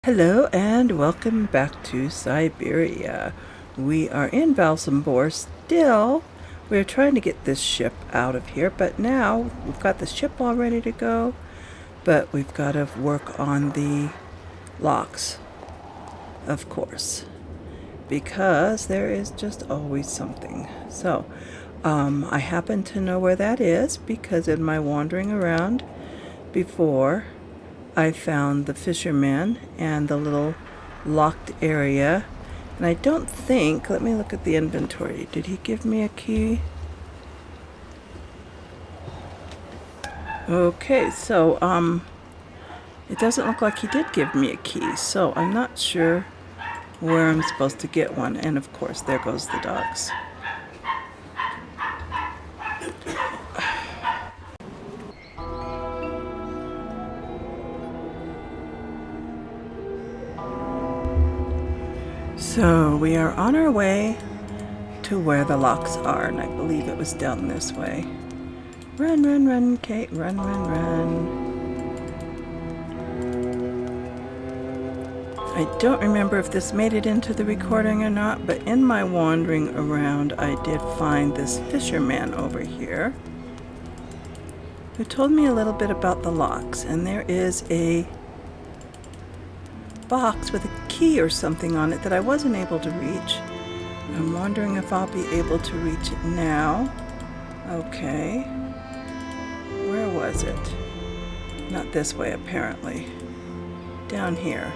Hello and welcome back to Syberia. We are in Valsembor still. We're trying to get this ship out of here, but now we've got the ship all ready to go, but we've got to work on the locks, of course, because there is just always something. So, I happen to know where that is because in my wandering around before, I found the fisherman and the little locked area. And I don't think, let me look at the inventory. Did he give me a key? Okay, so it doesn't look like he did give me a key, so I'm not sure where I'm supposed to get one. And of course, there goes the dogs. So we are on our way to where the locks are, and I believe it was down this way. Run, run, run, Kate, run, run, run. I don't remember if this made it into the recording or not, but in my wandering around, I did find this fisherman over here who told me a little bit about the locks, and there is a box with a key or something on it that I wasn't able to reach. I'm wondering if I'll be able to reach it now. Okay. Where was it? Not this way, apparently. Down here.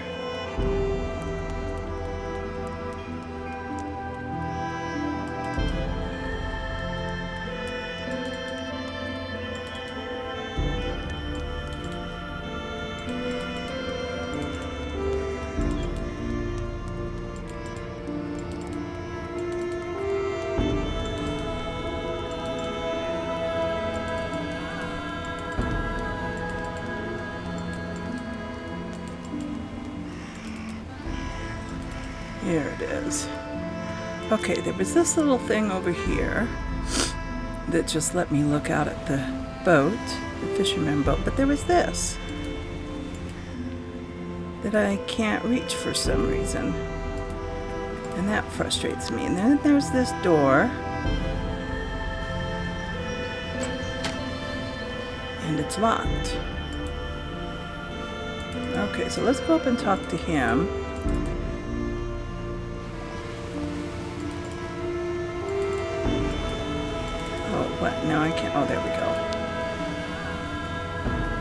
Here it is. Okay, there was this little thing over here that just let me look out at the boat, the fisherman boat, but there was this that I can't reach for some reason, and that frustrates me. And then there's this door, and it's locked. Okay, so let's go up and talk to him. What? No, I can't. Oh, there we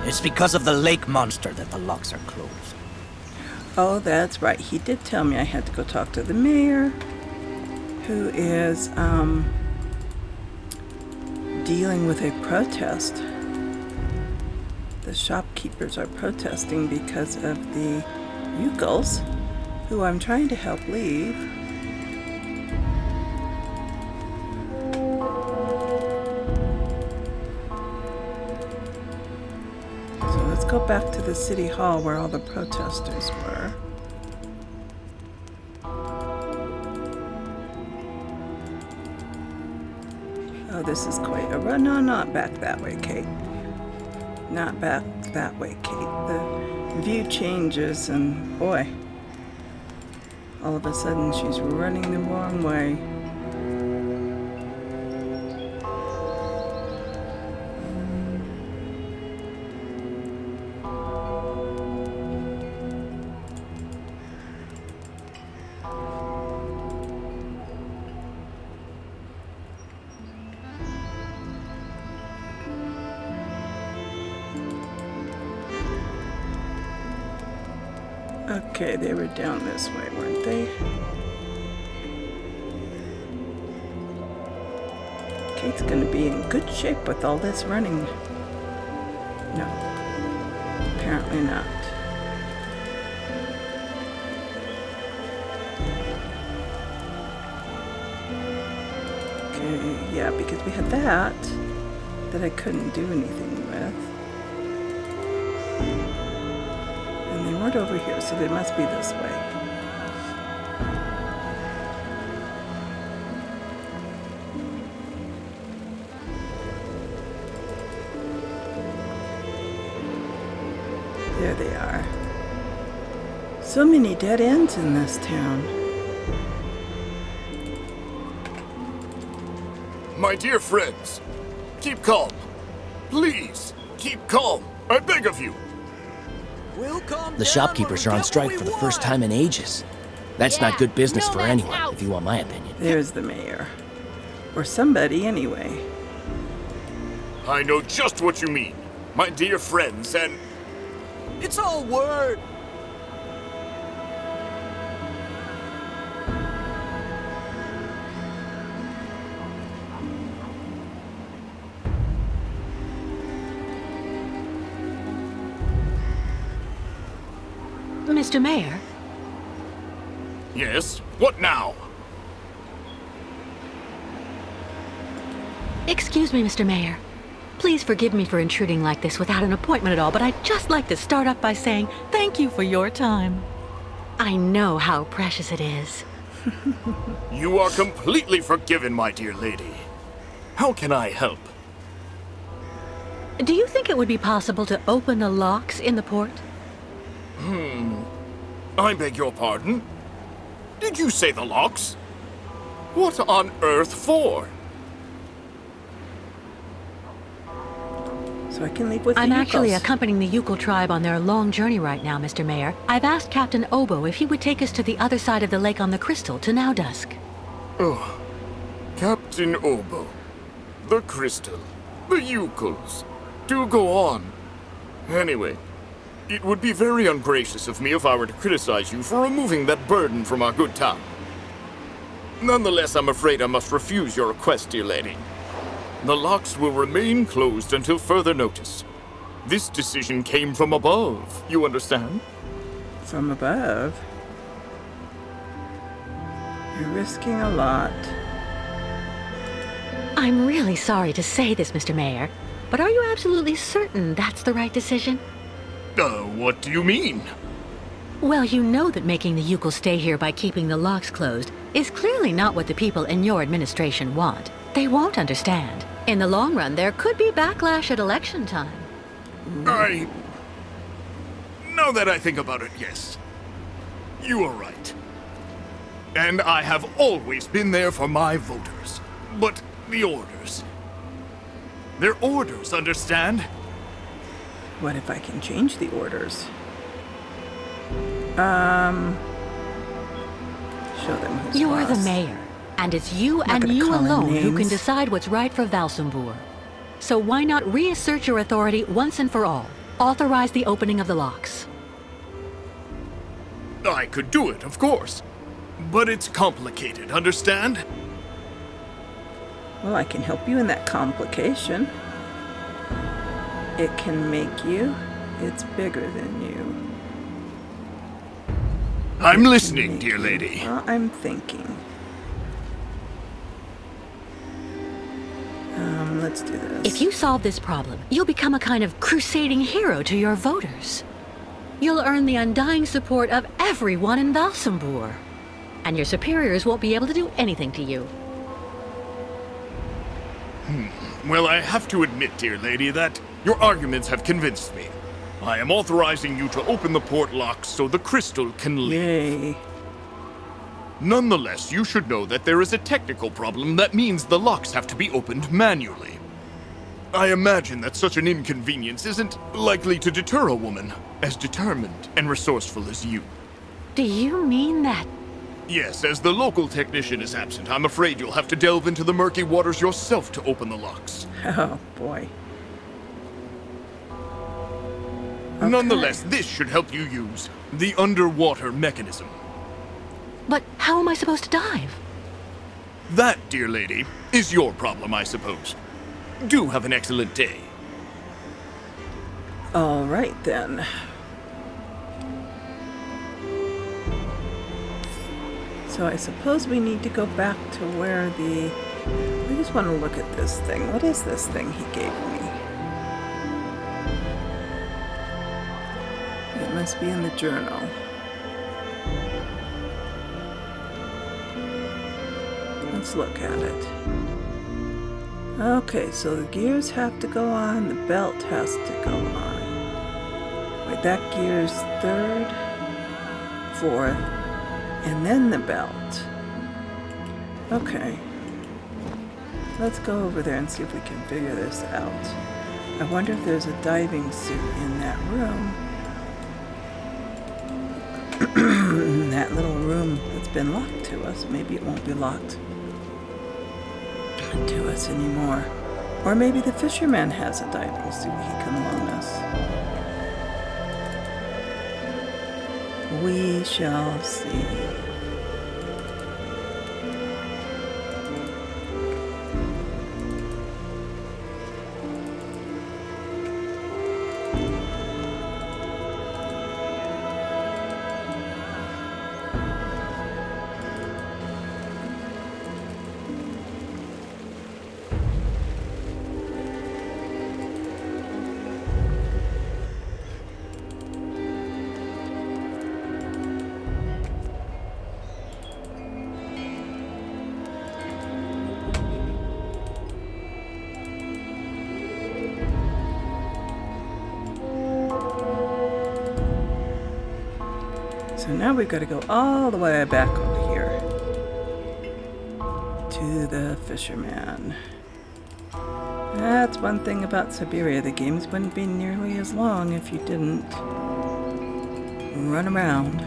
go. It's because of the lake monster that the locks are closed. Oh, that's right. He did tell me I had to go talk to the mayor, who is dealing with a protest. The shopkeepers are protesting because of the Youkoles, who I'm trying to help leave. Go back to the city hall where all the protesters were. Oh, this is quite a run. No, not back that way, Kate. Not back that way, Kate. The view changes, and boy, all of a sudden she's running the wrong way. Okay, they were down this way, weren't they? Kate's gonna be in good shape with all this running. No, apparently not. Okay, yeah, because we had that I couldn't do anything with. And they weren't over here, so they must be this way. There they are. So many dead ends in this town. My dear friends, keep calm. Please, keep calm. I beg of you. The shopkeepers are on strike for the first time in ages. That's not good business for anyone, if you want my opinion. There's the mayor. Or somebody, anyway. I know just what you mean, my dear friends, and... It's all word. Mr. Mayor? Yes? What now? Excuse me, Mr. Mayor. Please forgive me for intruding like this without an appointment at all, but I'd just like to start off by saying thank you for your time. I know how precious it is. You are completely forgiven, my dear lady. How can I help? Do you think it would be possible to open the locks in the port? I beg your pardon? Did you say the locks? What on earth for? So I can leave with I'm the actually Youkos. accompanying the Youkole tribe on their long journey right now, Mr. Mayor. I've asked Captain Obo if he would take us to the other side of the lake on the Crystal to now dusk. Oh, Captain Obo, the Crystal, the Youkoles. Do go on. Anyway, it would be very ungracious of me if I were to criticize you for removing that burden from our good town. Nonetheless, I'm afraid I must refuse your request, dear lady. The locks will remain closed until further notice. This decision came from above, you understand? From above. You're risking a lot. I'm really sorry to say this, Mr. Mayor, but are you absolutely certain that's the right decision? What do you mean? Well, you know that making the Youkole stay here by keeping the locks closed is clearly not what the people in your administration want. They won't understand. In the long run, there could be backlash at election time. Now that I think about it, yes. You are right. And I have always been there for my voters. But the orders... They're orders, understand? What if I can change the orders? Show them who's You're the boss. mayor, and it's you not and gonna you call them alone who can names. decide what's right for Valsembor. So why not reassert your authority once and for all? Authorize the opening of the locks. I could do it, of course. But it's complicated, understand? Well, I can help you in that complication. It can make you. It's bigger than you. I'm It can listening, make dear you. lady. Well, I'm thinking. Let's do this. If you solve this problem, you'll become a kind of crusading hero to your voters. You'll earn the undying support of everyone in Valsembor. And your superiors won't be able to do anything to you. Well, I have to admit, dear lady, that your arguments have convinced me. I am authorizing you to open the port locks so the crystal can leave. Yay. Nonetheless, you should know that there is a technical problem that means the locks have to be opened manually. I imagine that such an inconvenience isn't likely to deter a woman as determined and resourceful as you. Do you mean that? Yes, as the local technician is absent, I'm afraid you'll have to delve into the murky waters yourself to open the locks. Oh, boy. Nonetheless, this should help you use the underwater mechanism. But how am I supposed to dive? That, dear lady, is your problem, I suppose. Do have an excellent day. All right, then. So I suppose we need to go back to where the... I just want to look at this thing. What is this thing he gave me? It must be in the journal. Let's look at it. Okay, so the gears have to go on, the belt has to go on. Wait, that gear's third. forth, and then the belt. Okay. Let's go over there and see if we can figure this out. I wonder if there's a diving suit in that room. That little room that's been locked to us. Maybe it won't be locked to us anymore. Or maybe the fisherman has a diving suit he can loan us. We shall see. So now we've got to go all the way back over here to the fisherman. That's one thing about Syberia. The games wouldn't be nearly as long if you didn't run around.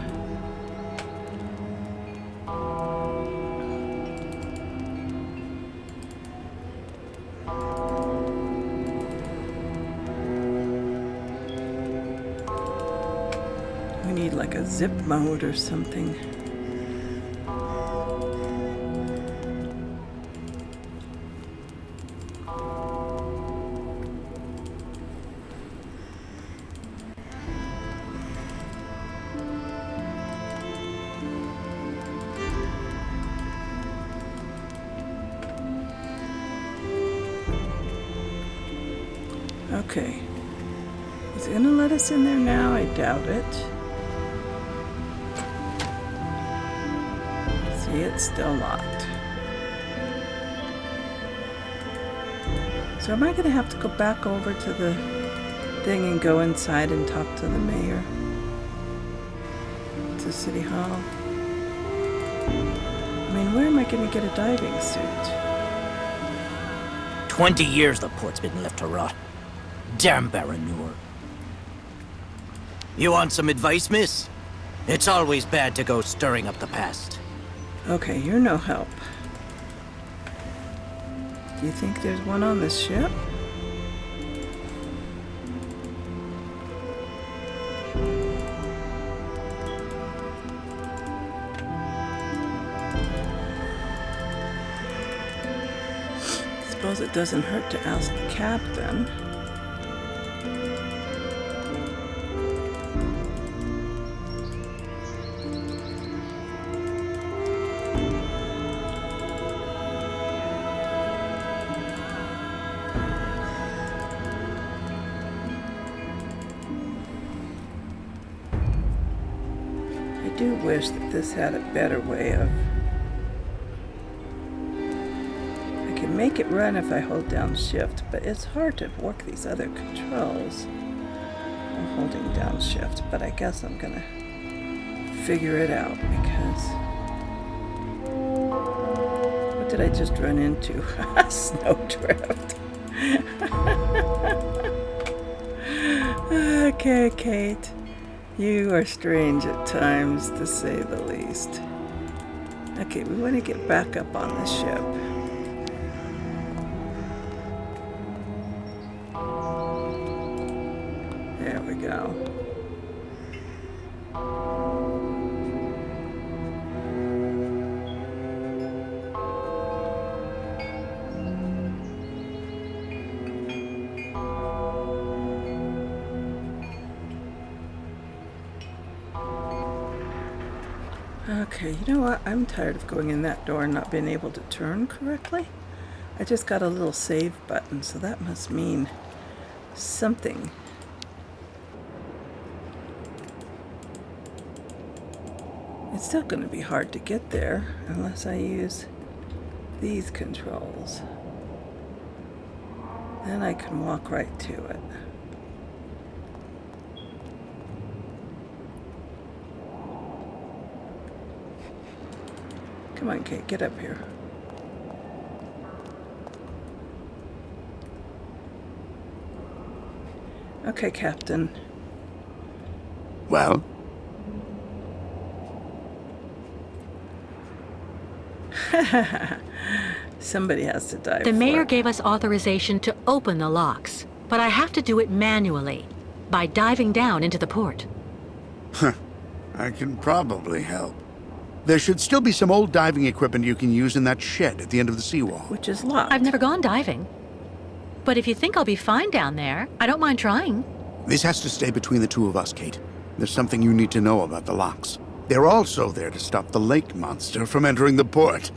We need like a zip mode or something. Okay. Is it gonna let us in there now? I doubt it. See, it's still locked. So am I gonna have to go back over to the thing and go inside and talk to the mayor? To City Hall? I mean, where am I gonna get a diving suit? 20 years the port's been left to rot. Damn Baranur. You want some advice, miss? It's always bad to go stirring up the past. Okay, you're no help. Do you think there's one on this ship? Suppose it doesn't hurt to ask the captain. I do wish that this had a better way of... I can make it run if I hold down shift, but it's hard to work these other controls while holding down shift, but I guess I'm gonna figure it out because... What did I just run into? Snowdrift. Okay, Kate. You are strange at times, to say the least. Okay, we want to get back up on the ship. There we go. Okay, you know what? I'm tired of going in that door and not being able to turn correctly. I just got a little save button, so that must mean something. It's still going to be hard to get there unless I use these controls. Then I can walk right to it. Come on, Kate, get up here. Okay, Captain. Well? Somebody has to die The for mayor it. gave us authorization to open the locks, but I have to do it manually, by diving down into the port. I can probably help. There should still be some old diving equipment you can use in that shed at the end of the seawall. Which is locked. I've never gone diving. But if you think I'll be fine down there, I don't mind trying. This has to stay between the two of us, Kate. There's something you need to know about the locks. They're also there to stop the lake monster from entering the port.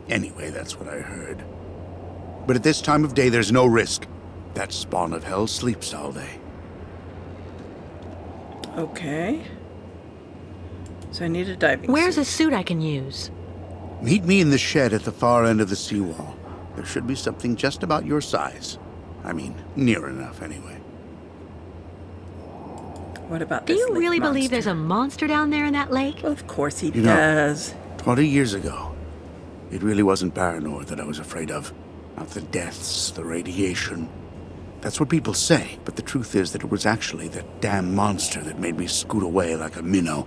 Anyway, that's what I heard. But at this time of day, there's no risk. That spawn of hell sleeps all day. Okay. So I need a diving Where's suit. a suit I can use? Meet me in the shed at the far end of the seawall. There should be something just about your size. I mean, near enough, anyway. What about Do this you lake really believe there's monster? a monster down there in that lake? Well, of course he You know- does. 20 years ago, it really wasn't Paranor that I was afraid of. Not the deaths, the radiation. That's what people say, but the truth is that it was actually that damn monster that made me scoot away like a minnow.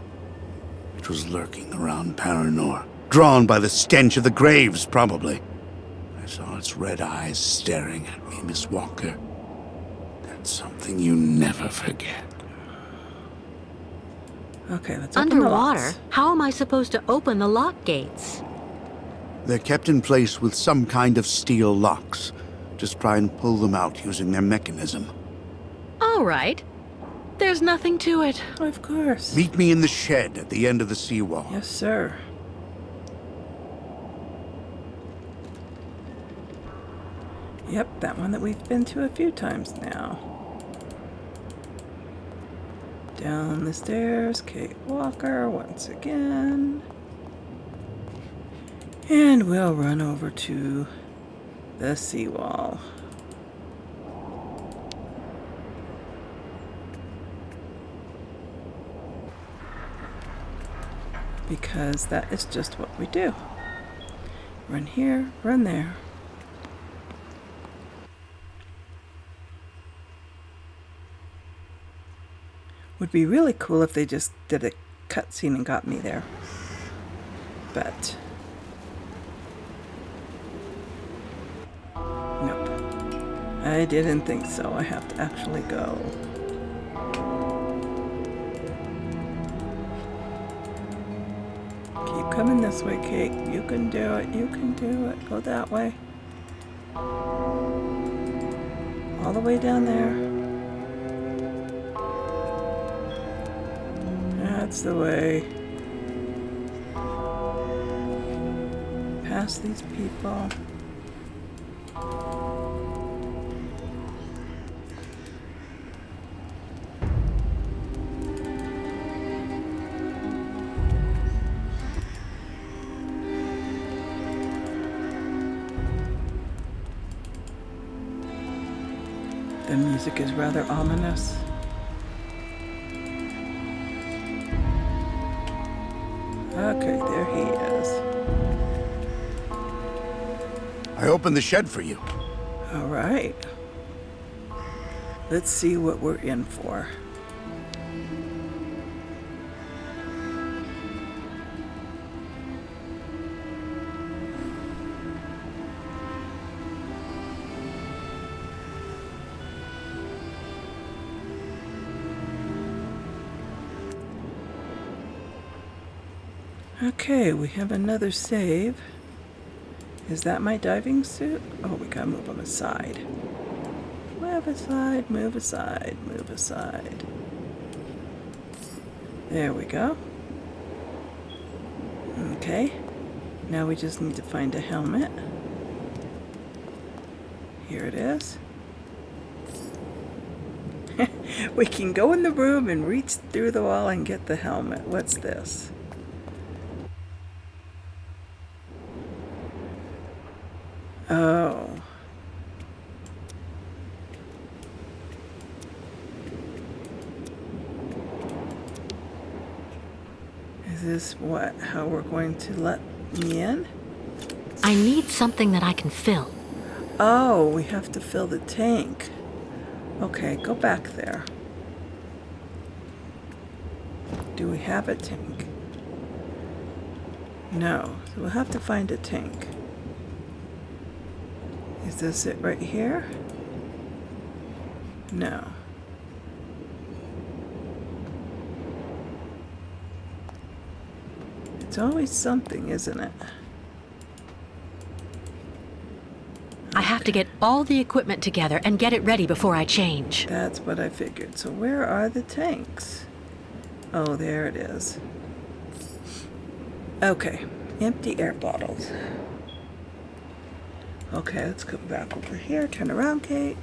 It was lurking around Paranor, drawn by the stench of the graves, probably. I saw its red eyes staring at me, Miss Walker. That's something you never forget. Okay, let's open the Underwater? locks. How am I supposed to open the lock gates? They're kept in place with some kind of steel locks. Just try and pull them out using their mechanism. All right. There's nothing to it. Of course. Meet me in the shed at the end of the seawall. Yes, sir. Yep, that one that we've been to a few times now. Down the stairs, Kate Walker once again. And we'll run over to the seawall. Because that is just what we do. Run here, run there. Would be really cool if they just did a cutscene and got me there. But nope. I didn't think so. I have to actually go. Keep coming this way, Kate. You can do it. You can do it. Go that way. All the way down there. That's the way. Past these people. The music is rather ominous. Okay, there he is. I opened the shed for you. All right. Let's see what we're in for. Okay, we have another save. Is that my diving suit? Oh, we gotta move them aside. Move aside, move aside, move aside. There we go. Okay. Now we just need to find a helmet. Here it is. We can go in the room and reach through the wall and get the helmet. What's this? Oh. Is this how we're going to let me in? I need something that I can fill. Oh, we have to fill the tank. Okay, go back there. Do we have a tank? No, so we'll have to find a tank. Is this it right here? No. It's always something, isn't it? I have to get all the equipment together and get it ready before I change. That's what I figured. So where are the tanks? Oh, there it is. Okay, empty air bottles. Okay, let's go back over here. Turn around, Kate.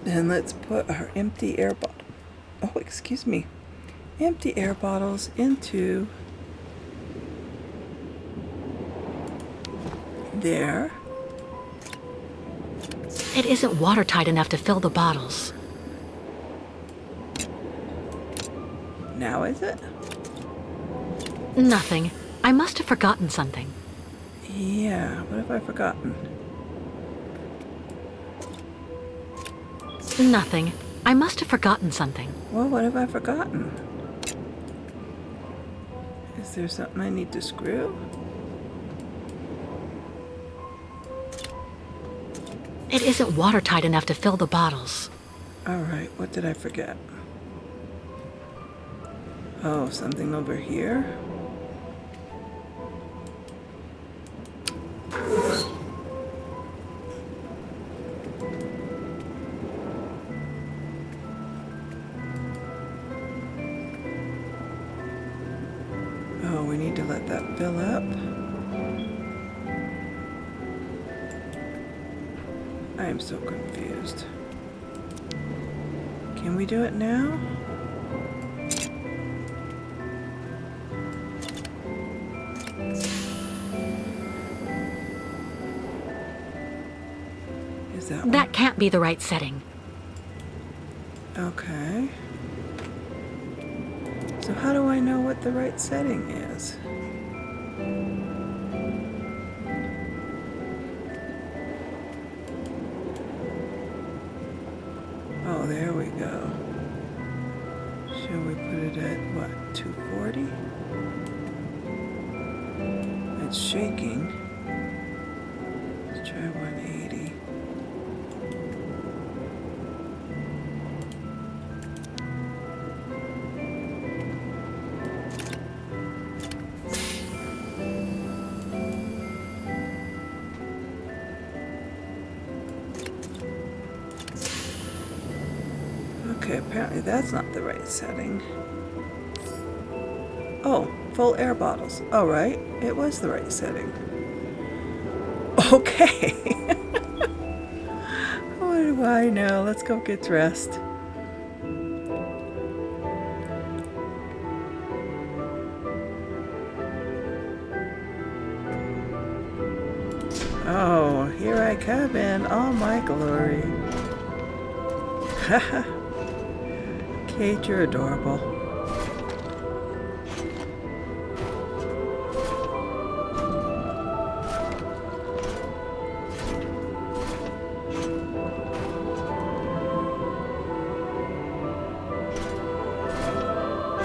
And let's put our empty air bottle. Oh, excuse me. Empty air bottles into there. It isn't watertight enough to fill the bottles. Now is it? Nothing. I must have forgotten something. Yeah, what have I forgotten? Nothing. I must have forgotten something. Well, what have I forgotten? Is there something I need to screw? It isn't watertight enough to fill the bottles. All right, what did I forget? Oh, something over here? Oh, we need to let that fill up. I am so confused. Can we do it now? Is that one? That can't be the right setting. Okay. So how do I know what the right setting is? Oh, there we go. Shall we put it at, what, 240? It's shaking. Let's try 180. Okay, apparently that's not the right setting. Oh, full air bottles. All right, it was the right setting. Okay. What do I know? Let's go get dressed. Oh, here I come in all my glory. Haha. Kate, you're adorable.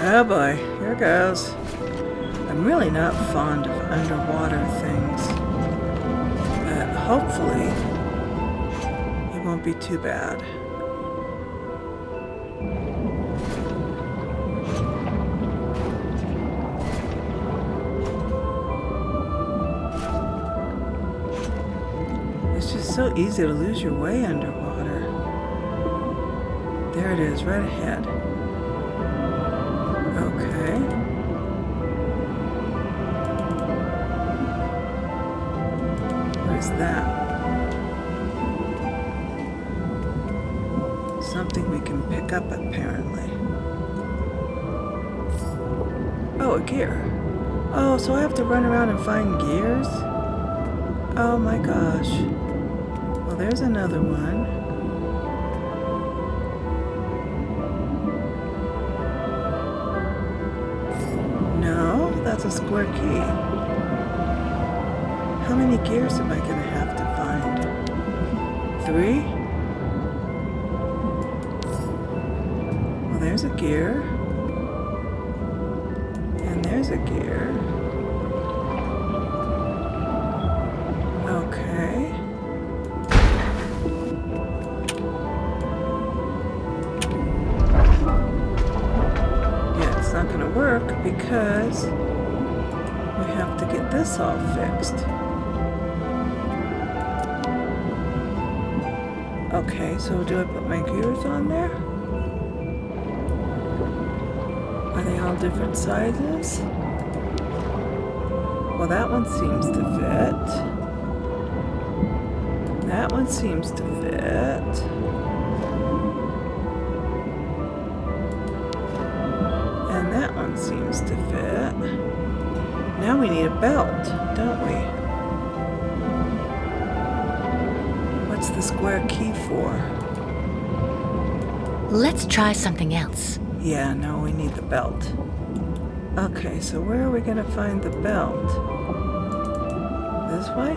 Oh boy, here goes. I'm really not fond of underwater things, but hopefully it won't be too bad. It's just so easy to lose your way underwater. There it is, right ahead. Okay. What is that? Something we can pick up, apparently. Oh, a gear. Oh, so I have to run around and find gears? Oh my gosh. Well, there's another one. the square key? How many gears am I going to have to find? 3? Well, there's a gear. And there's a gear. Okay. Yeah, it's not going to work because we have to get this all fixed. Okay, so do I put my gears on there? Are they all different sizes? Well, that one seems to fit. That one seems to fit. And that one seems to fit. Now we need a belt, don't we? What's the square key for? Let's try something else. Yeah, no, we need the belt. Okay, so where are we going to find the belt? This way?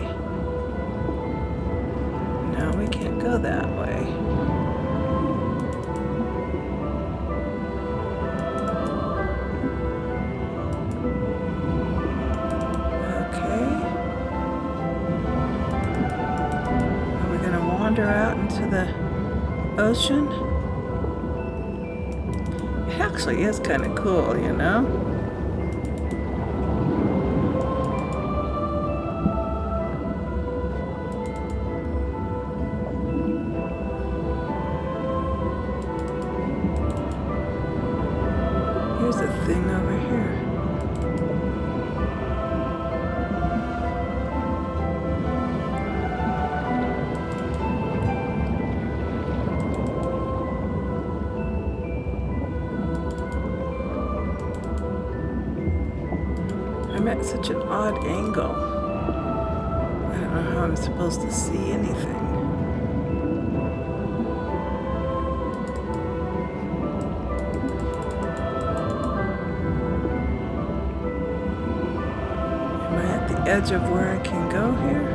No, we can't go that way. Okay. Are we going to wander out into the ocean? It actually is kind of cool, you know? Here's a thing over here. I'm at such an odd angle. I don't know how I'm supposed to see anything. Am I at the edge of where I can go here?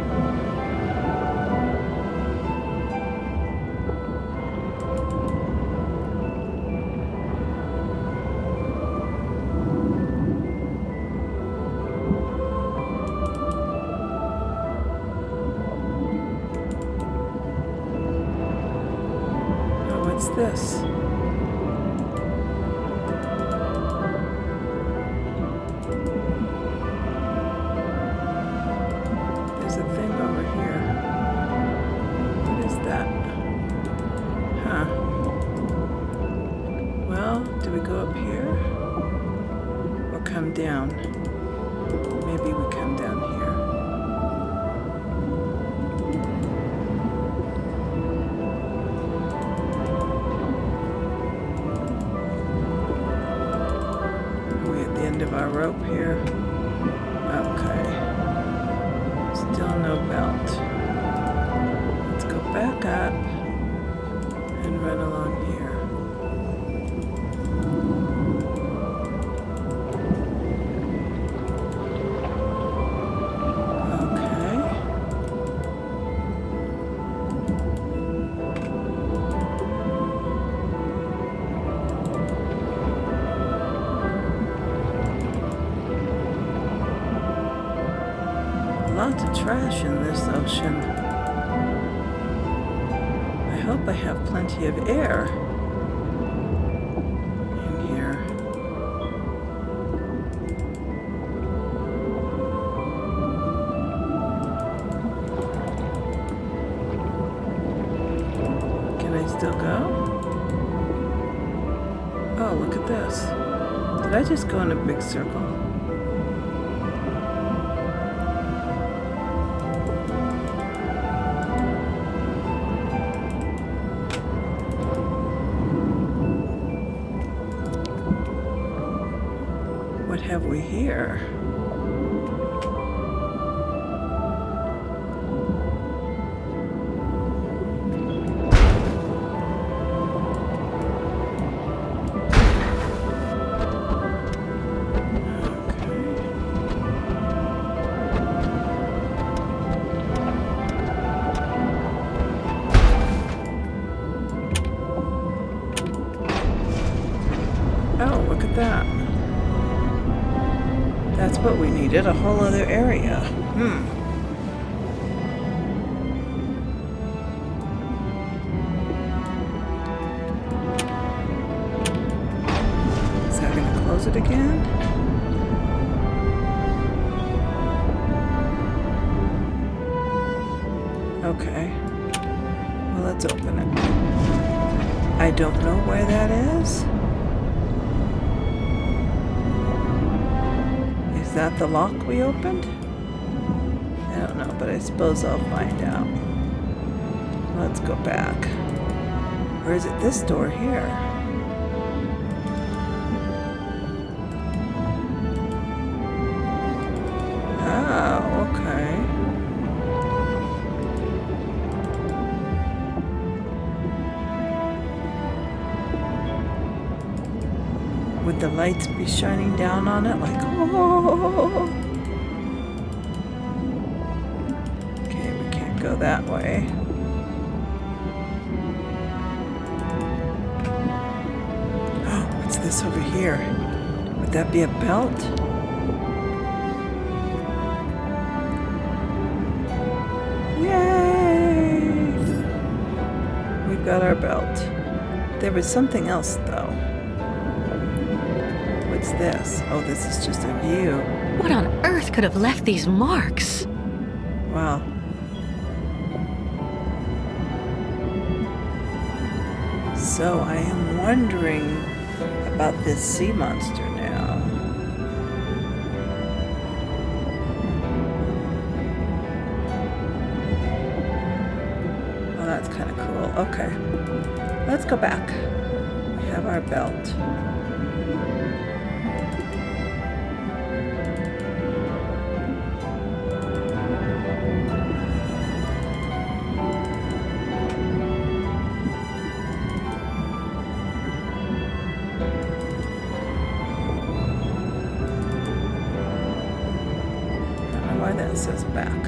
What's this? There's a thing over here. What is that? Huh. Well, do we go up here? Or come down? Maybe we come down here. Of our rope here. Okay. Still no belt. Let's go back up and run along here. Lots of trash in this ocean. I hope I have plenty of air in here. Can I still go? Oh, look at this. Did I just go in a big circle? What have we here? Okay. that. That's what we needed, a whole other area. Is that going to close it again? Okay. Well, let's open it. I don't know where that is. Is that the lock we opened? I don't know, but I suppose I'll find out. Let's go back. Or is it this door here? Oh, okay. Would the lights be shining down on it like, oh? Okay, we can't go that way. What's this over here? Would that be a belt? Yay! We've got our belt. There was something else, though. What's this? Oh, this is just a view. What on earth could have left these marks? Wow. So I am wondering about this sea monster now. Well, that's kind of cool. Okay. Let's go back. We have our belt. That says back.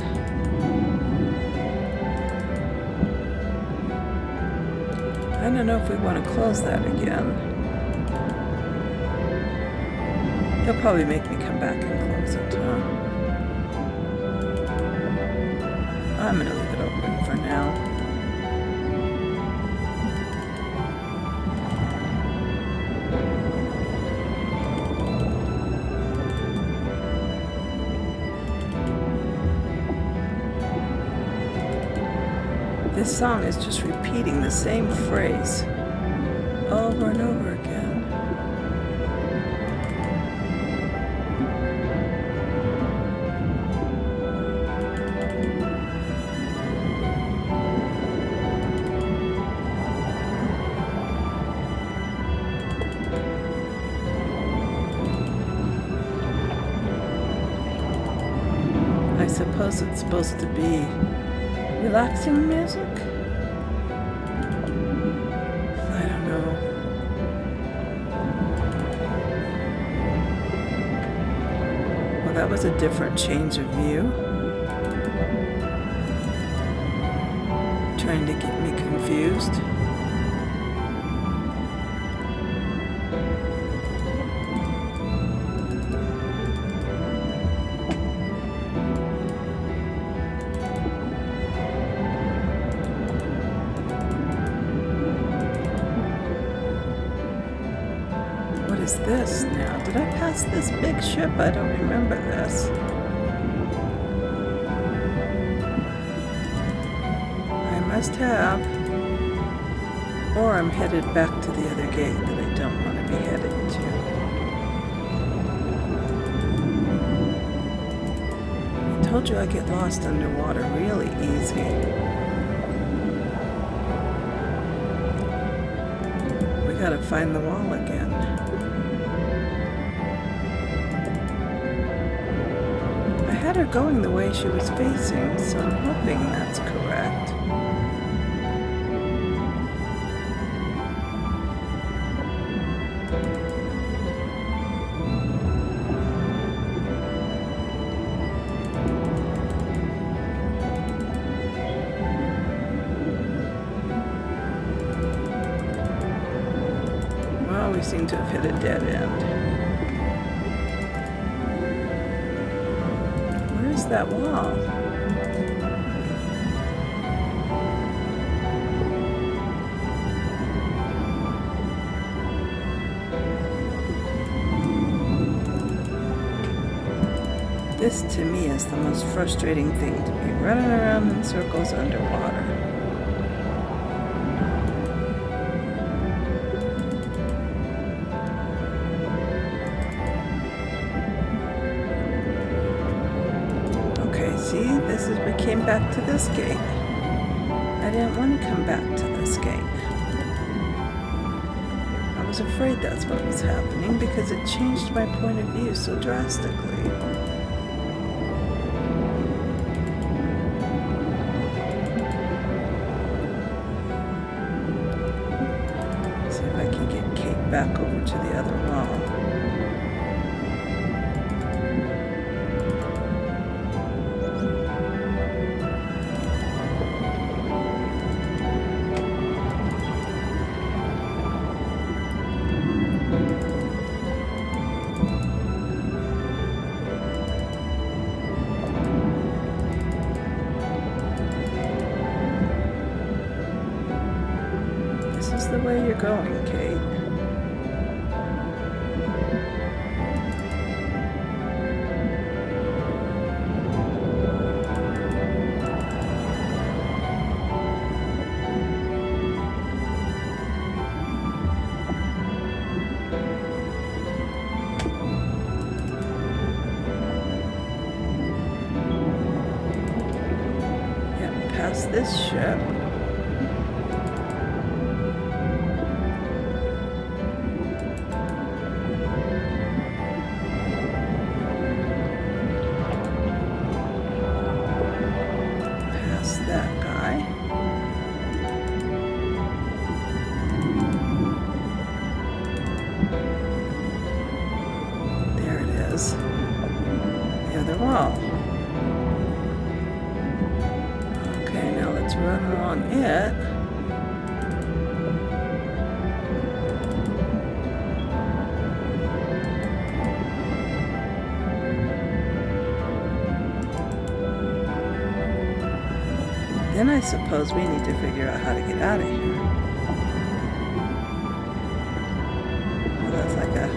I don't know if we want to close that again. He'll probably make me come back and close it, huh? I'm gonna leave it open for now. This song is just repeating the same phrase over and over again. I suppose it's supposed to be relaxing music? I don't know. Well, that was a different change of view. Trying to get me confused. This now? Did I pass this big ship? I don't remember this. I must have. Or I'm headed back to the other gate that I don't want to be headed to. I told you I get lost underwater really easy. We gotta find the wall again. I had her going the way she was facing, so I'm hoping that's correct. Well, we we seem to have hit a dead end. Where is that wall? This, to me, is the most frustrating thing, to be running around in circles underwater. Okay, see, this is, we came back to this gate. I didn't want to come back to this gate. I was afraid that's what was happening because it changed my point of view so drastically. Back over to the other wall. This is the way you're going, Kate. This ship. Past that guy. There it is. The other wall. Run along it. Then I suppose we need to figure out how to get out of here. Oh, that's like a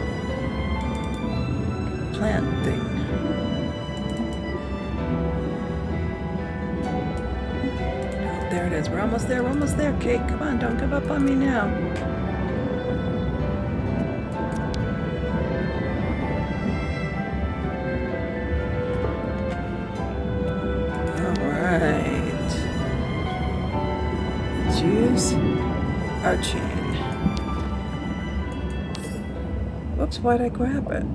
plant thing. There it is. We're almost there. We're almost there, Kate. Come on, don't give up on me now. All right. Let's use our chain. Whoops, why'd I grab it?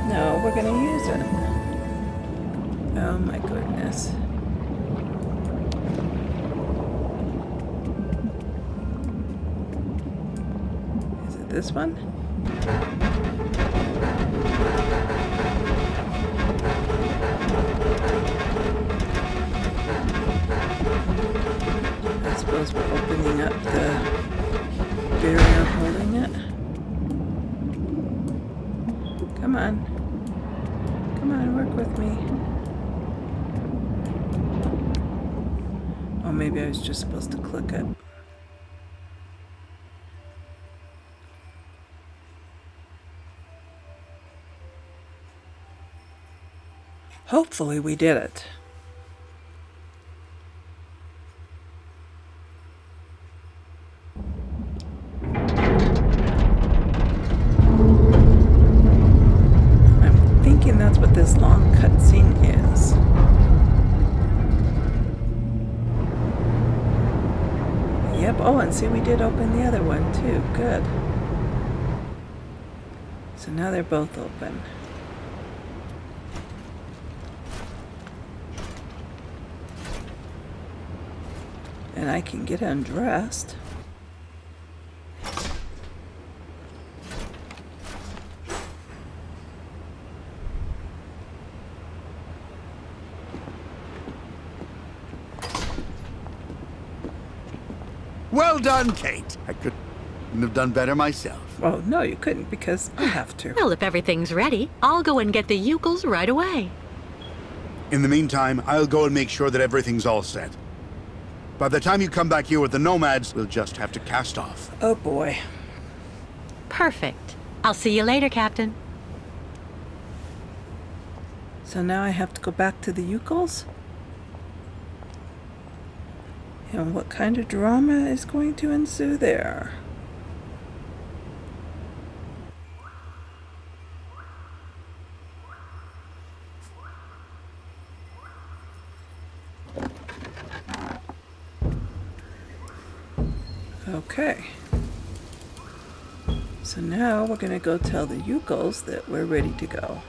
No, we're gonna use it. Oh my goodness. This one? I suppose we're opening up the barrier holding it. Come on. Come on, work with me. Or maybe I was just supposed to click it. Hopefully we did it. I'm thinking that's what this long cutscene is. Yep, oh, and see, we did open the other one too. Good. So now they're both open. And I can get undressed. Well done, Kate. I could... Couldn't have done better myself. Oh, no, you couldn't, because I have to. Well, if everything's ready, I'll go and get the Youkles right away. In the meantime, I'll go and make sure that everything's all set. By the time you come back here with the nomads, we'll just have to cast off. Oh, boy. Perfect. I'll see you later, Captain. So now I have to go back to the Youkles? And what kind of drama is going to ensue there? Okay. So now we're going to go tell the Youkles that we're ready to go.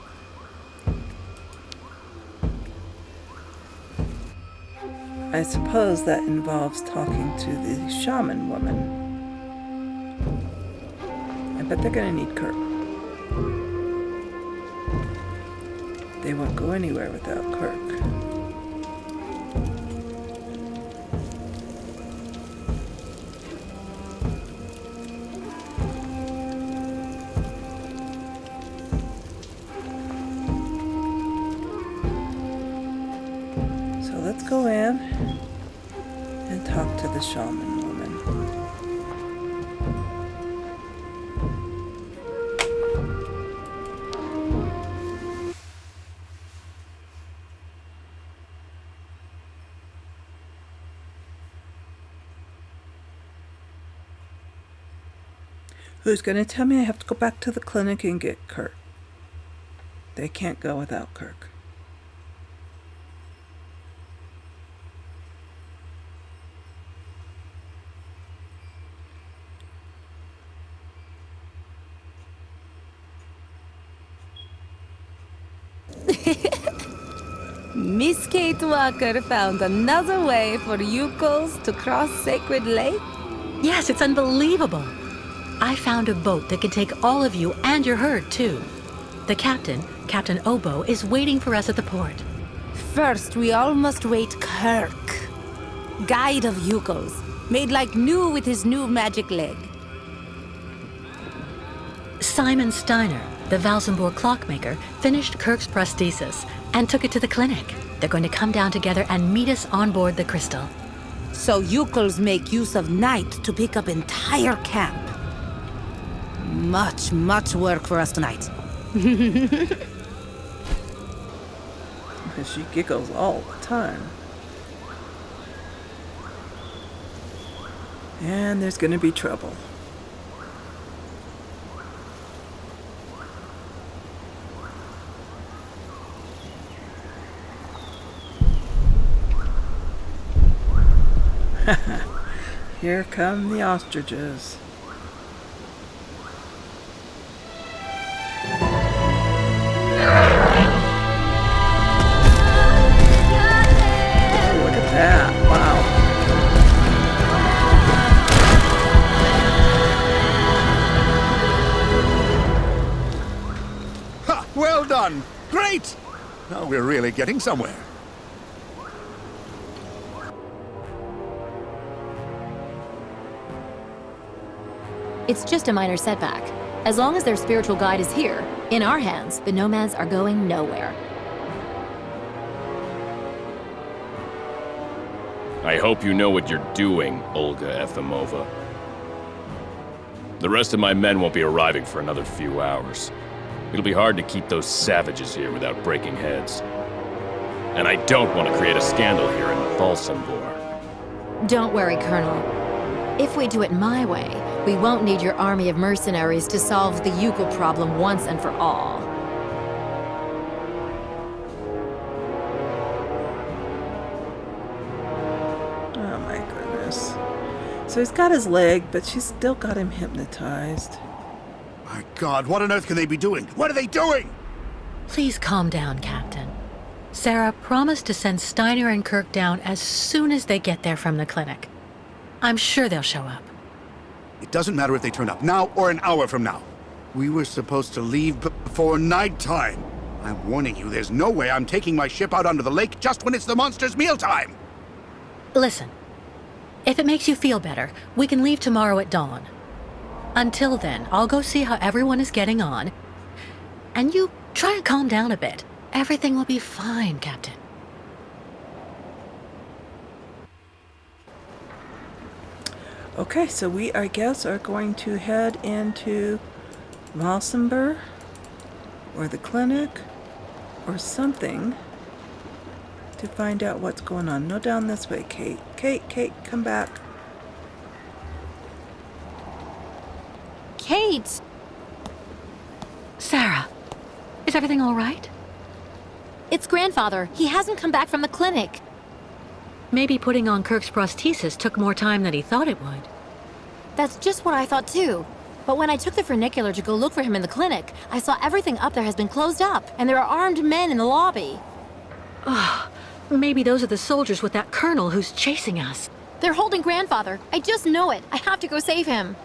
I suppose that involves talking to the shaman woman. I bet they're going to need Kirk. They won't go anywhere without Kirk. Let's go in and talk to the shaman woman. Who's going to tell me I have to go back to the clinic and get Kirk? They can't go without Kirk. Miss Kate Walker found another way for Youkles to cross Sacred Lake? Yes, it's unbelievable. I found a boat that can take all of you and your herd, too. The captain, Captain Obo, is waiting for us at the port. First, we all must wait Kirk. Guide of Youkles, made like new with his new magic leg. Simon Steiner, the Valsembor clockmaker, finished Kirk's prosthesis and took it to the clinic. They're going to come down together and meet us on board the crystal. So Youkles make use of night to pick up entire camp. Much work for us tonight. She giggles all the time. And there's going to be trouble. Here come the ostriches. Look at that. Wow. Ha! Well done! Great! Now we're really getting somewhere. It's just a minor setback. As long as their spiritual guide is here, in our hands, the nomads are going nowhere. I hope you know what you're doing, Olga Efimova. The rest of my men won't be arriving for another few hours. It'll be hard to keep those savages here without breaking heads. And I don't want to create a scandal here in Valsembor. Don't worry, Colonel. If we do it my way, we won't need your army of mercenaries to solve the Youkole problem once and for all. Oh my goodness. So he's got his leg, but she's still got him hypnotized. My God, what on earth can they be doing? What are they doing? Please calm down, Captain. Sarah promised to send Steiner and Kirk down as soon as they get there from the clinic. I'm sure they'll show up. It doesn't matter if they turn up now or an hour from now. We were supposed to leave before nighttime. I'm warning you, there's no way I'm taking my ship out onto the lake just when it's the monster's mealtime. Listen, if it makes you feel better, we can leave tomorrow at dawn. Until then, I'll go see how everyone is getting on. And you try and calm down a bit. Everything will be fine, Captain. Okay, so we, I guess, are going to head into Valsembor or the clinic or something to find out what's going on. No, down this way, Kate. Kate, come back. Kate! Sarah, is everything all right? It's grandfather. He hasn't come back from the clinic. Maybe putting on Kirk's prosthesis took more time than he thought it would. That's just what I thought too. But when I took the funicular to go look for him in the clinic, I saw everything up there has been closed up, and there are armed men in the lobby. Maybe those are the soldiers with that colonel who's chasing us. They're holding grandfather. I just know it. I have to go save him.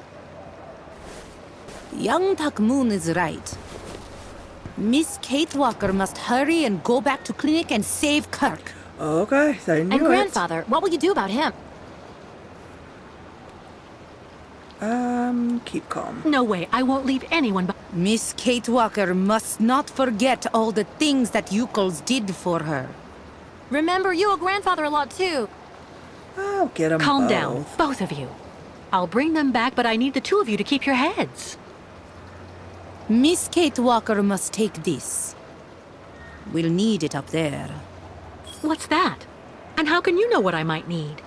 Young Takmoon is right. Miss Kate Walker must hurry and go back to clinic and save Kirk. Okay, I knew And it. grandfather, what will you do about him? Keep calm. No way, I won't leave anyone but... Miss Kate Walker must not forget all the things that Youkoles did for her. Remember, you owe grandfather a lot too. I'll get them Calm both. down, both of you. I'll bring them back, but I need the two of you to keep your heads. Miss Kate Walker must take this. We'll need it up there. What's that? And how can you know what I might need?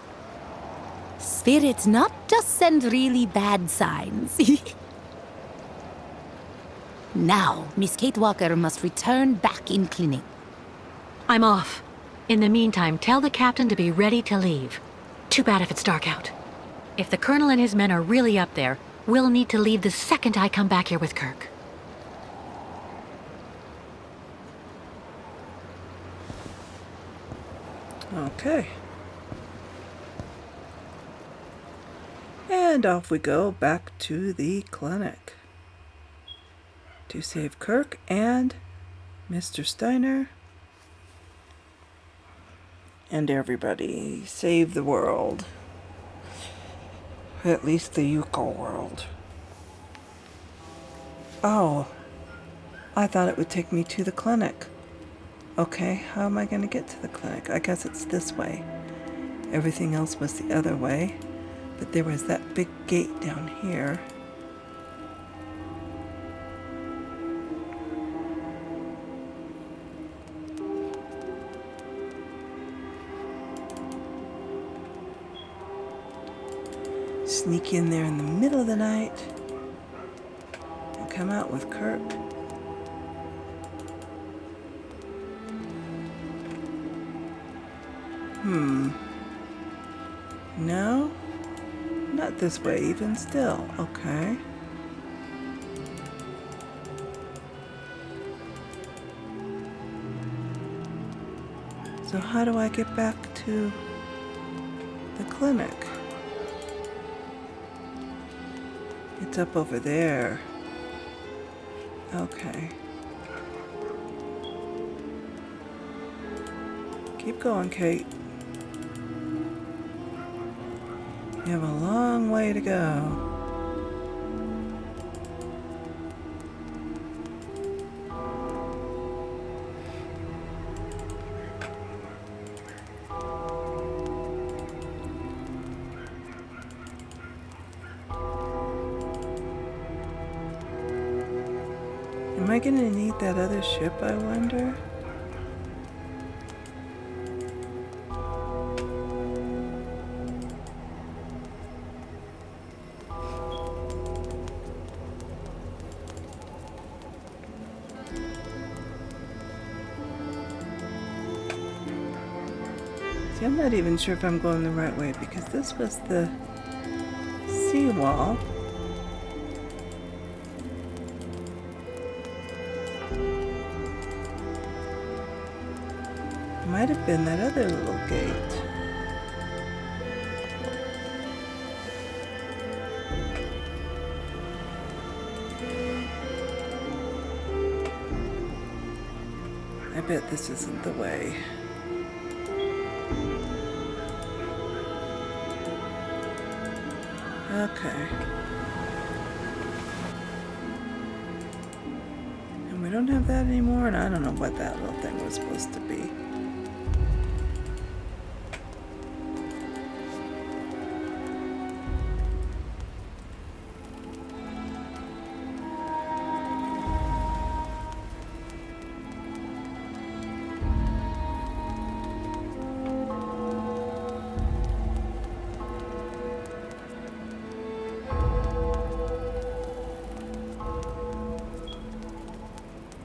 Spirits not just send really bad signs. Now, Miss Kate Walker must return back in clinic. I'm off. In the meantime, tell the captain to be ready to leave. Too bad if it's dark out. If the colonel and his men are really up there, we'll need to leave the second I come back here with Kirk. Okay. And off we go back to the clinic to save Kirk and Mr. Steiner and everybody. Save the world. At least the Youkole world. Oh, I thought it would take me to the clinic. Okay, how am I going to get to the clinic? I guess it's this way. Everything else was the other way. But there was that big gate down here. Sneak in there in the middle of the night and come out with Kirk. No? Not this way, even still. Okay. So how do I get back to the clinic? It's up over there. Okay. Keep going, Kate. You have a long way to go. Am I gonna need that other ship, I wonder? See, I'm not even sure if I'm going the right way because this was the seawall. Might have been that other little gate. I bet this isn't the way. Okay. don't have that anymore, and I don't know what that little thing was supposed to be.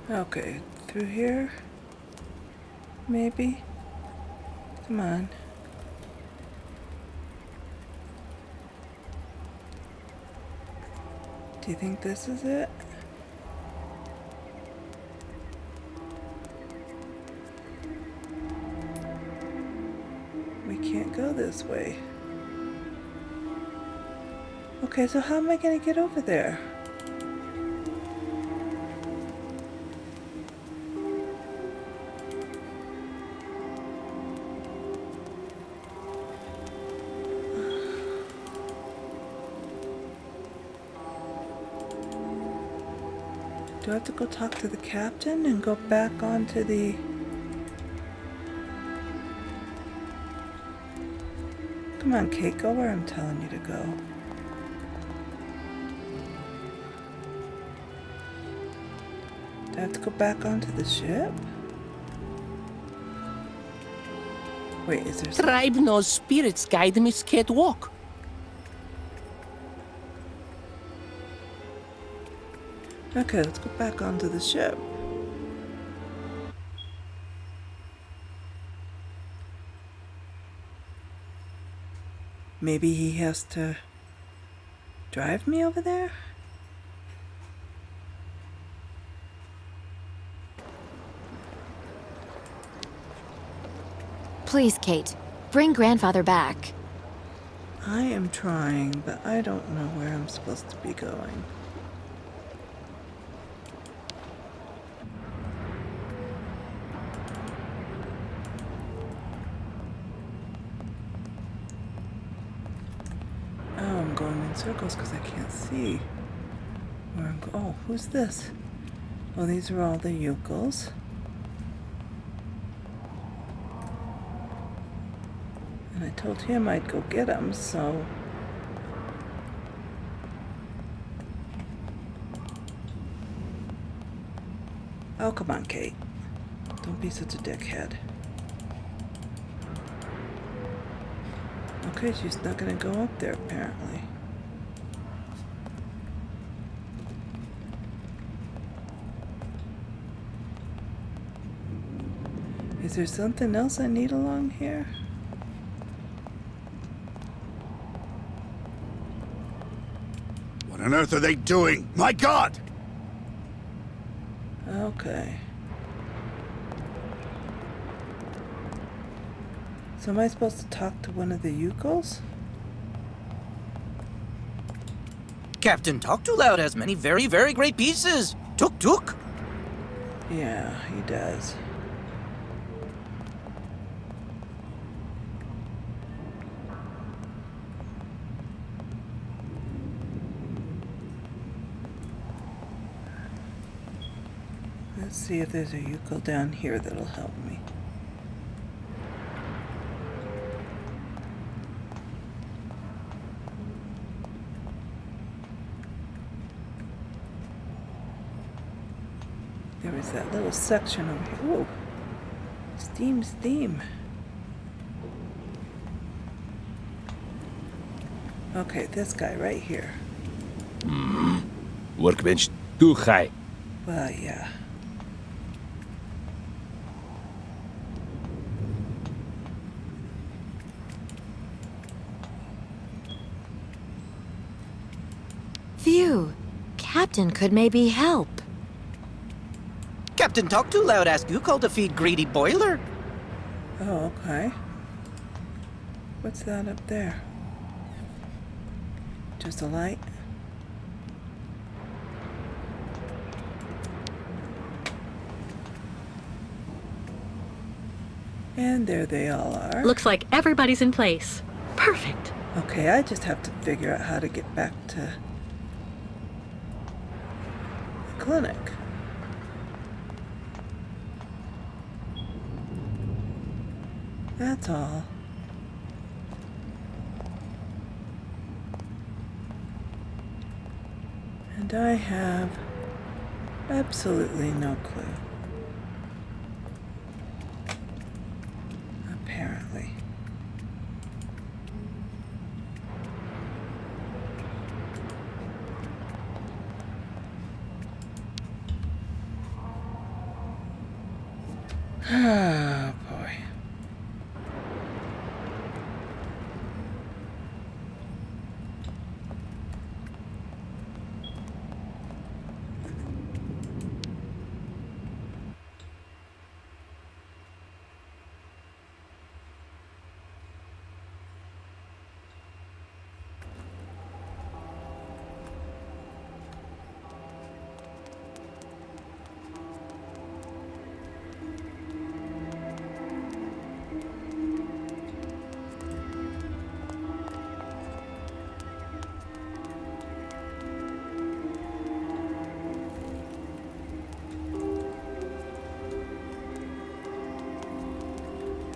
Okay, through here? Maybe? Come on. Do you think this is it? We can't go this way. Okay, so how am I gonna get over there? Do I have to go talk to the captain and go back onto the... Come on, Kate, go where I'm telling you to go. Do I have to go back onto the ship? Wait, is there some... Tribe knows spirits guide me scared walk. Okay, let's go back onto the ship. Maybe he has to drive me over there? Please, Kate, bring grandfather back. I am trying, but I don't know where I'm supposed to be going. Oh, I'm going in circles because I can't see where I'm going. Oh, who's this? Oh, these are all the Youkoles. And I told him I'd go get them, so... Oh, come on, Kate. Don't be such a dickhead. Okay, she's not gonna go up there, apparently. Is there something else I need along here? What on earth are they doing? My God! Okay. So am I supposed to talk to one of the Youkoles? Captain Talk Too Loud has many very, very great pieces. Tuk tuk. Yeah, he does. Let's see if there's a Youkole down here that'll help me. There was that little section over here. Ooh, steam. Okay, this guy right here. Workbench too high. Well, yeah. Phew. Captain could maybe help. Captain Talk Too Loud asked Youkole to feed Greedy Boiler. Oh, okay. What's that up there? Just a light? And there they all are. Looks like everybody's in place. Perfect. Okay, I just have to figure out how to get back to the clinic. That's all. And I have absolutely no clue. Apparently. Oh boy.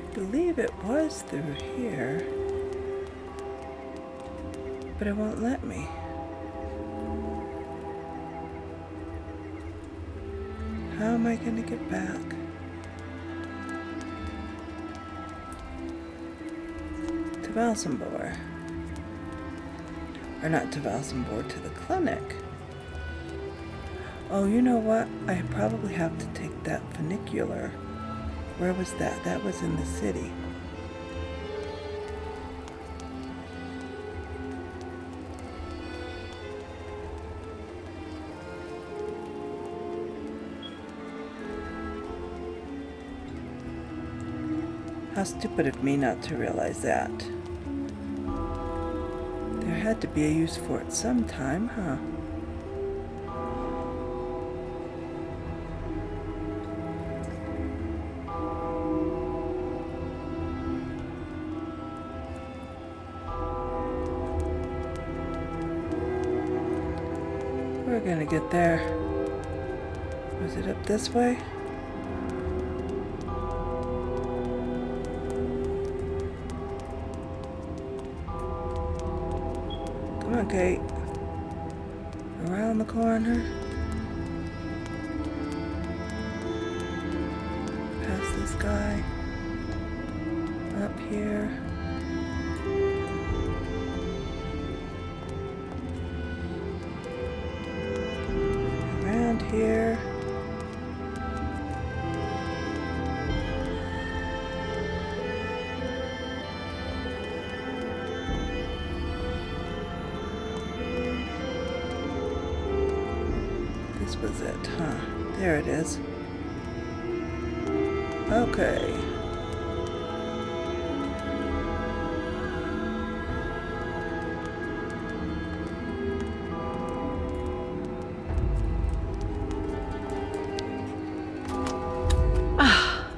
I believe it was through here, but it won't let me. How am I going to get back? To Valsembor. Or not to Valsembor, to the clinic. Oh, you know what? I probably have to take that funicular. Where was that? That was in the city. How stupid of me not to realize that. There had to be a use for it sometime, huh? We're gonna get there. Was it up this way? Come on, Kate. Around the corner. Past this guy. Up here. Here. This was it, huh? There it is. Okay.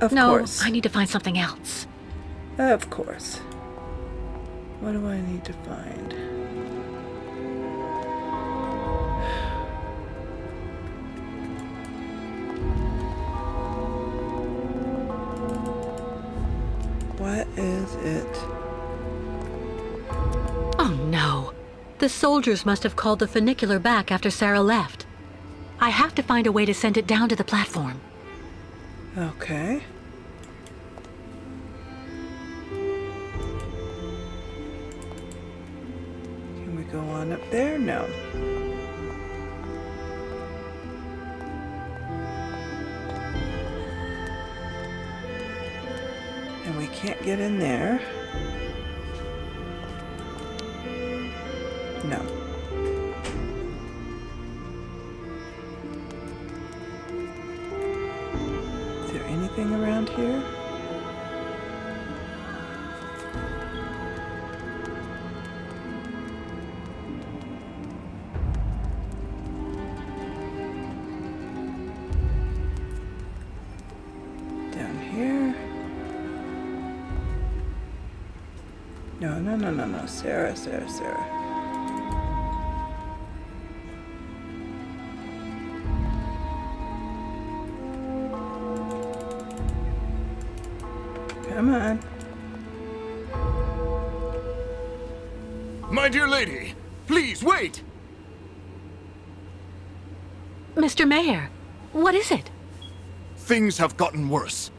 Of course. I need to find something else. Of course. What do I need to find? What is it? Oh no. The soldiers must have called the funicular back after Sarah left. I have to find a way to send it down to the platform. Okay. Can we go on up there? No. And we can't get in there. No. Anything around here? Down here? No. Sarah. Come on. My dear lady, please wait! Mr. Mayor, what is it? Things have gotten worse.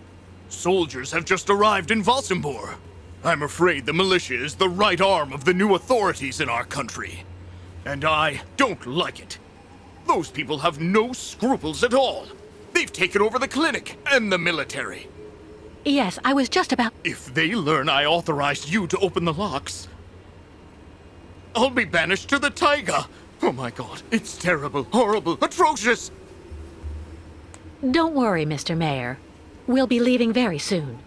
Soldiers have just arrived in Valsembor. I'm afraid the militia is the right arm of the new authorities in our country. And I don't like it. Those people have no scruples at all. They've taken over the clinic and the military. Yes, I was just about... If they learn I authorized you to open the locks, I'll be banished to the taiga. Oh my god, it's terrible, horrible, atrocious. Don't worry, Mr. Mayor. We'll be leaving very soon.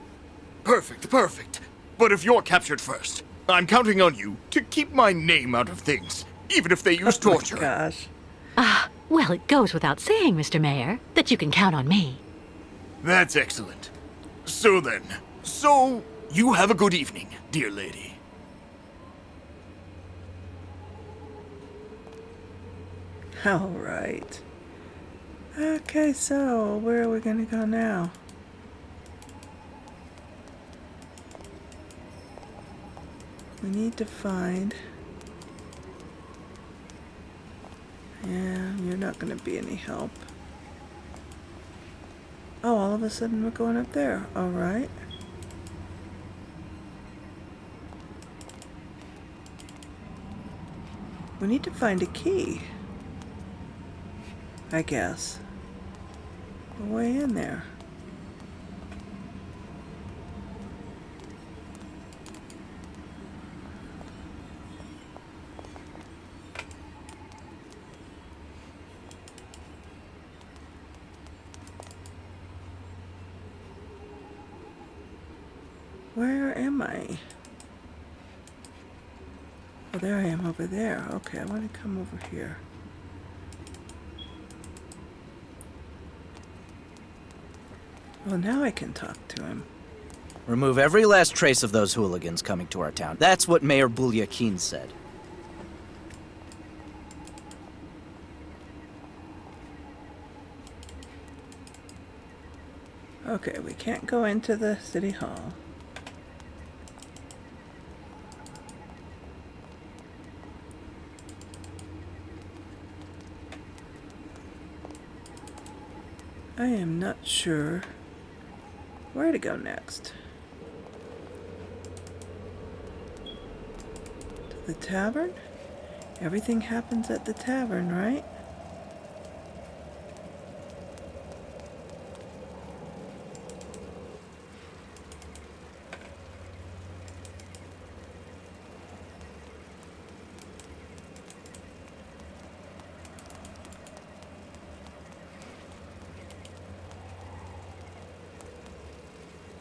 Perfect, perfect. But if you're captured first, I'm counting on you to keep my name out of things, even if they use torture. Oh my gosh. Well, it goes without saying, Mr. Mayor, that you can count on me. That's excellent. So then, you have a good evening, dear lady. All right. Okay, so where are we going to go now? We need to find... Yeah, you're not going to be any help. Oh, all of a sudden we're going up there. All right. We need to find a key, I guess. We're way in there. Where am I? Oh, there I am over there. Okay, I want to come over here. Well, now I can talk to him. Remove every last trace of those hooligans coming to our town. That's what Mayor Bulyakin said. Okay, we can't go into the city hall. I am not sure where to go next. To the tavern? Everything happens at the tavern, right?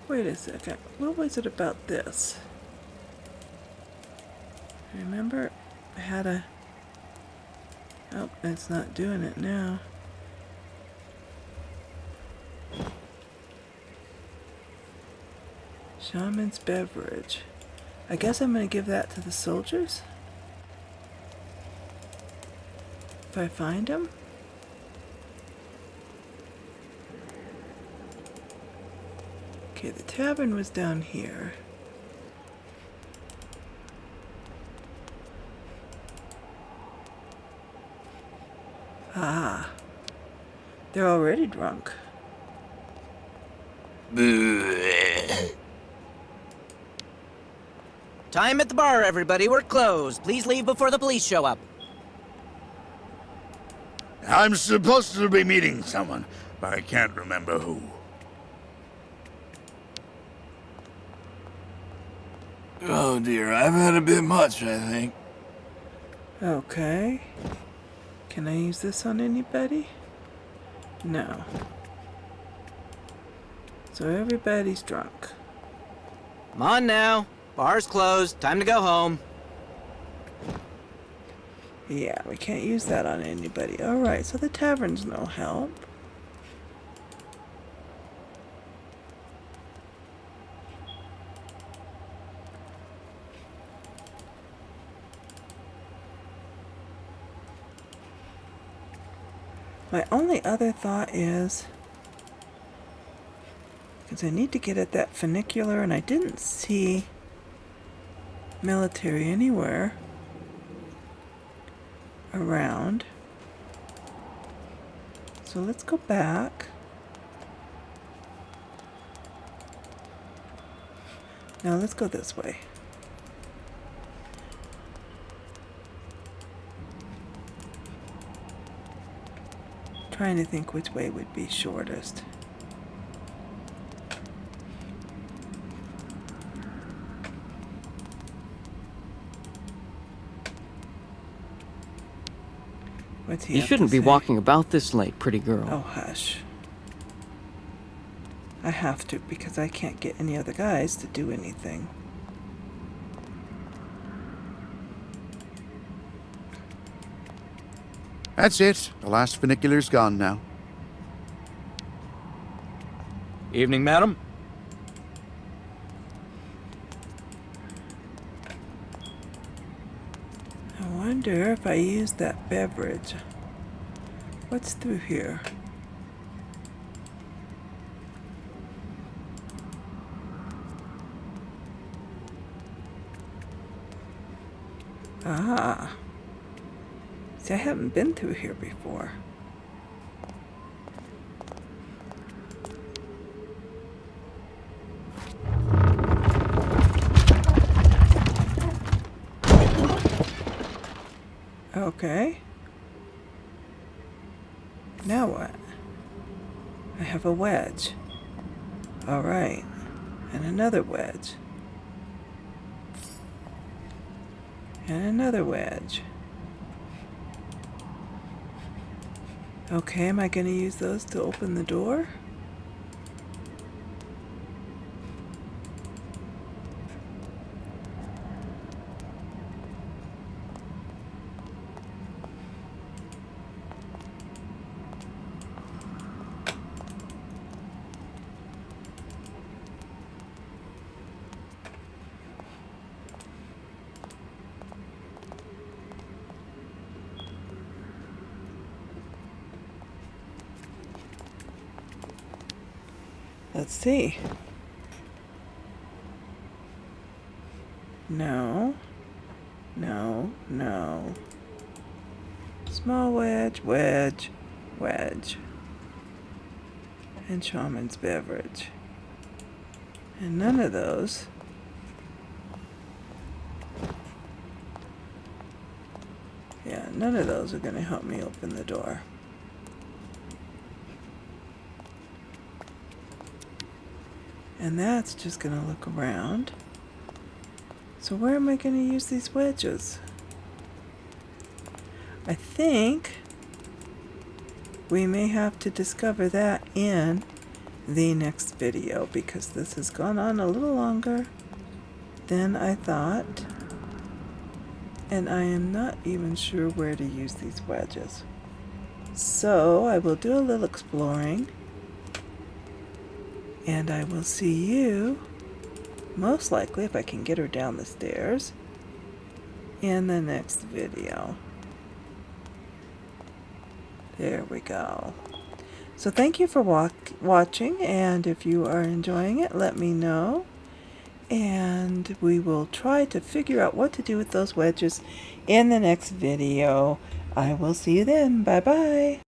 Wait a second, what was it about this? Remember, I had a... Oh, it's not doing it now. Shaman's beverage. I guess I'm going to give that to the soldiers? If I find them? Okay, the tavern was down here. Ah, they're already drunk. Time at the bar, everybody. We're closed. Please leave before the police show up. I'm supposed to be meeting someone, but I can't remember who. Oh dear, I've had a bit much, I think. Okay. Can I use this on anybody? No. So everybody's drunk. Come on now. Bar's closed. Time to go home. Yeah, we can't use that on anybody. Alright, so the tavern's no help. My only other thought is, because I need to get at that funicular and I didn't see military anywhere. around. So let's go back. Now let's go this way. Trying to think which way would be shortest. What's he You have shouldn't to be say? walking about this late, pretty girl. Oh, hush. I have to because I can't get any other guys to do anything. That's it. The last funicular's gone now. Evening, madam. I wonder if I use that beverage. What's through here? Ah. See, I haven't been through here before. Okay. Now what? I have a wedge. All right. And another wedge. And another wedge. Okay, am I going to use those to open the door? Let's see. No. No. No. Small wedge, wedge, wedge. And shaman's beverage. And none of those. Yeah, none of those are going to help me open the door. And that's just going to look around. So where am I going to use these wedges? I think we may have to discover that in the next video because this has gone on a little longer than I thought. And I am not even sure where to use these wedges. So I will do a little exploring. And I will see you, most likely, if I can get her down the stairs, in the next video. There we go. So thank you for watching, and if you are enjoying it, let me know. And we will try to figure out what to do with those wedges in the next video. I will see you then. Bye-bye.